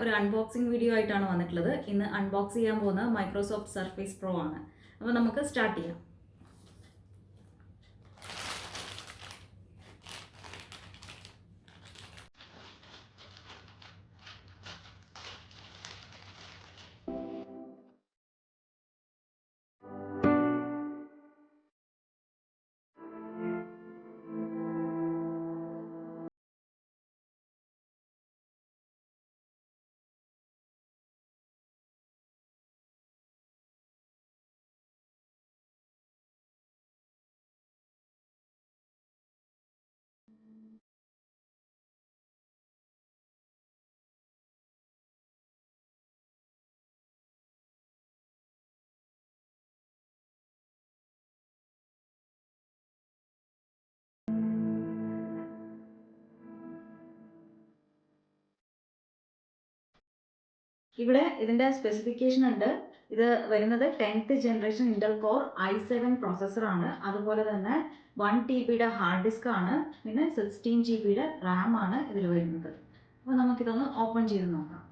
ഒരു unboxing video ആയിട്ടാണ് വന്നിട്ടുള്ളത്. ഇന്ന് അൺബോക്സ് ചെയ്യാൻ പോകുന്നത് മൈക്രോസോഫ്റ്റ് സർഫേസ് പ്രോ ആണ്. അപ്പോൾ നമുക്ക് സ്റ്റാർട്ട് ചെയ്യാം. ഇവിടെ ഇതിന്റെ സ്പെസിഫിക്കേഷൻ ഉണ്ട്. ഇത് വരുന്നത് 10th generation Intel core i7 പ്രോസസ്സറാണ്. അതുപോലെ തന്നെ 1 TB ഹാർഡ് ഡിസ്ക് ആണ്. പിന്നെ 16 GB റാം ആണ് ഇതിൽ വരുന്നത്. അപ്പോൾ നമുക്കിതൊന്ന് ഓപ്പൺ ചെയ്ത് നോക്കാം.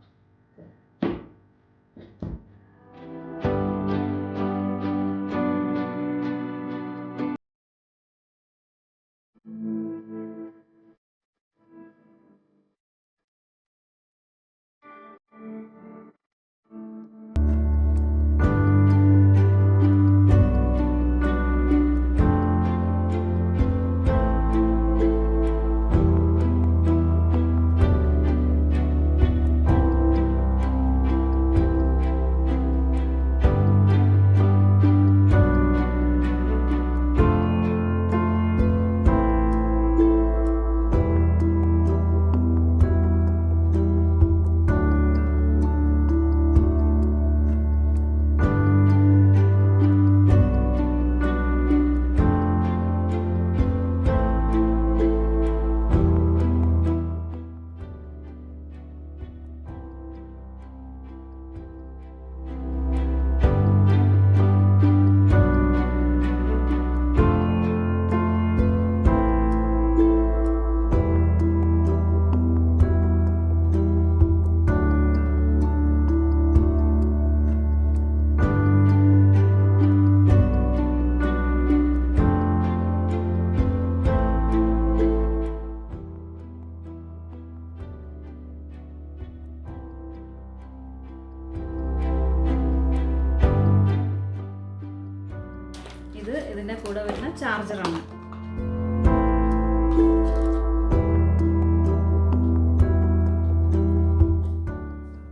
ഇതിന്റെ കൂടെ വരുന്ന ചാർജറാണ്.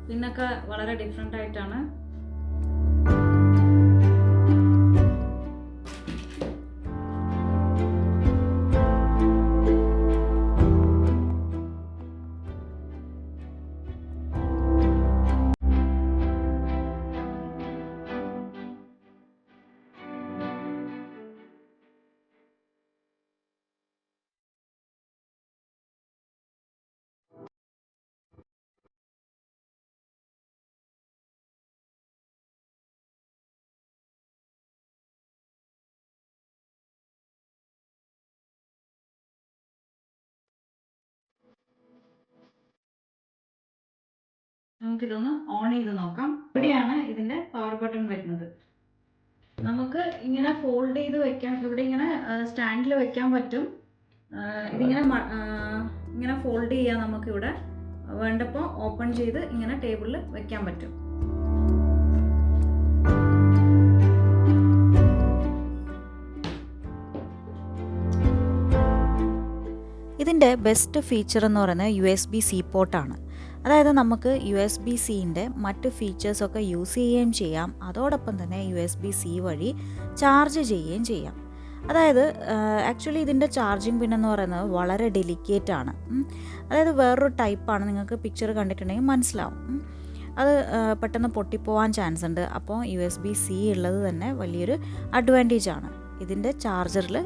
പിന്നൊക്കെ വളരെ ഡിഫറെന്റ് ആയിട്ടാണ്. നമുക്കിതൊന്ന് ഓൺ ചെയ്ത് നോക്കാം. ഇവിടെയാണ് ഇതിന്റെ പവർ ബട്ടൺ വരുന്നത്. നമുക്ക് ഇങ്ങനെ ഫോൾഡ് ചെയ്ത് വെക്കാം. ഇവിടെ ഇങ്ങനെ സ്റ്റാൻഡിൽ വെക്കാൻ പറ്റും. ഇതിങ്ങനെ ഇങ്ങനെ ഫോൾഡ് ചെയ്യാം. നമുക്കിവിടെ വേണ്ടപ്പോൾ ഓപ്പൺ ചെയ്ത് ഇങ്ങനെ ടേബിളിൽ വെക്കാൻ പറ്റും. ഇതിൻ്റെ ബെസ്റ്റ് ഫീച്ചർ എന്ന് പറയുന്നത് USB-C പോർട്ടാണ്. അതായത് നമുക്ക് USB-Cൻ്റെ മറ്റ് ഫീച്ചേഴ്സൊക്കെ യൂസ് ചെയ്യുകയും ചെയ്യാം. അതോടൊപ്പം തന്നെ USB-C വഴി ചാർജ് ചെയ്യുകയും ചെയ്യാം. അതായത് ആക്ച്വലി ഇതിൻ്റെ ചാർജിങ് പിന്നെന്ന് പറയുന്നത് വളരെ ഡെലിക്കേറ്റ് ആണ്. അതായത് വേറൊരു ടൈപ്പാണ്. നിങ്ങൾക്ക് പിക്ചർ കണ്ടിട്ടുണ്ടെങ്കിൽ മനസ്സിലാവും. അത് പെട്ടെന്ന് പൊട്ടിപ്പോവാൻ ചാൻസ് ഉണ്ട്. അപ്പോൾ USB-C ഉള്ളത് തന്നെ വലിയൊരു അഡ്വാൻറ്റേജ് ആണ്. ഇതിൻ്റെ ചാർജറിൽ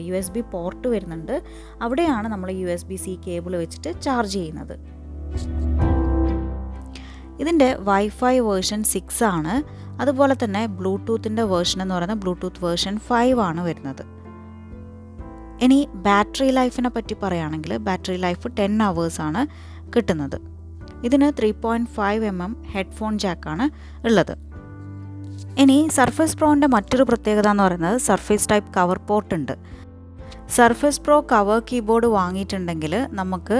USB പോർട്ട് വരുന്നുണ്ട്. അവിടെയാണ് നമ്മൾ USB-C കേബിൾ വെച്ചിട്ട് ചാർജ് ചെയ്യുന്നത്. ഇതിൻ്റെ വൈഫൈ വേർഷൻ 6 ആണ്. അതുപോലെ തന്നെ ബ്ലൂടൂത്തിൻ്റെ വേർഷൻ എന്ന് പറയുന്നത് ബ്ലൂടൂത്ത് വേർഷൻ 5 ആണ് വരുന്നത്. ഇനി ബാറ്ററി ലൈഫിനെ പറ്റി പറയുകയാണെങ്കിൽ ബാറ്ററി ലൈഫ് 10 hours ആണ് കിട്ടുന്നത്. ഇതിന് 3.5 mm ഹെഡ്ഫോൺ ജാക്കാണ് ഉള്ളത്. ഇനി സർഫസ് പ്രോൻ്റെ മറ്റൊരു പ്രത്യേകത എന്ന് പറയുന്നത് സർഫേസ് ടൈപ്പ് കവർ പോർട്ട് ഉണ്ട്. സർഫസ് പ്രോ കവർ കീബോർഡ് വാങ്ങിയിട്ടുണ്ടെങ്കിൽ നമുക്ക്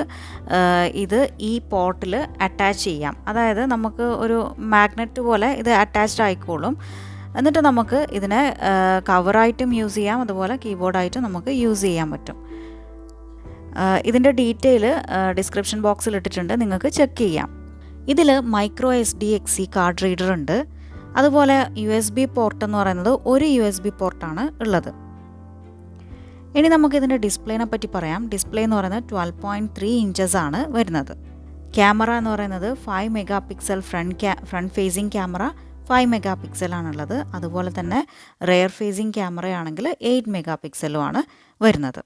ഇത് ഈ പോർട്ടിൽ അറ്റാച്ച് ചെയ്യാം. അതായത് നമുക്ക് ഒരു മാഗ്നറ്റ് പോലെ ഇത് അറ്റാച്ച്ഡ് ആയിക്കോളും. എന്നിട്ട് നമുക്ക് ഇതിനെ കവറായിട്ടും യൂസ് ചെയ്യാം, അതുപോലെ കീബോർഡായിട്ടും നമുക്ക് യൂസ് ചെയ്യാൻ പറ്റും. ഇതിൻ്റെ ഡീറ്റെയിൽ ഡിസ്ക്രിപ്ഷൻ ബോക്സിൽ ഇട്ടിട്ടുണ്ട്, നിങ്ങൾക്ക് ചെക്ക് ചെയ്യാം. ഇതിൽ മൈക്രോ SDXC കാർഡ് റീഡർ ഉണ്ട്. അതുപോലെ USB പോർട്ട് എന്ന് പറയുന്നത് ഒരു USB പോർട്ടാണ് ഉള്ളത്. ഇനി നമുക്കിതിൻ്റെ ഡിസ്പ്ലേനെ പറ്റി പറയാം. ഡിസ്പ്ലേ എന്ന് പറയുന്നത് 12.3 ഇഞ്ചസ് ആണ് വരുന്നത്. ക്യാമറ എന്ന് പറയുന്നത് 5 MP front facing camera 5 MP ആണുള്ളത്. അതുപോലെ തന്നെ റെയർ ഫേസിങ് ക്യാമറയാണെങ്കിൽ 8 MP ആണ് വരുന്നത്.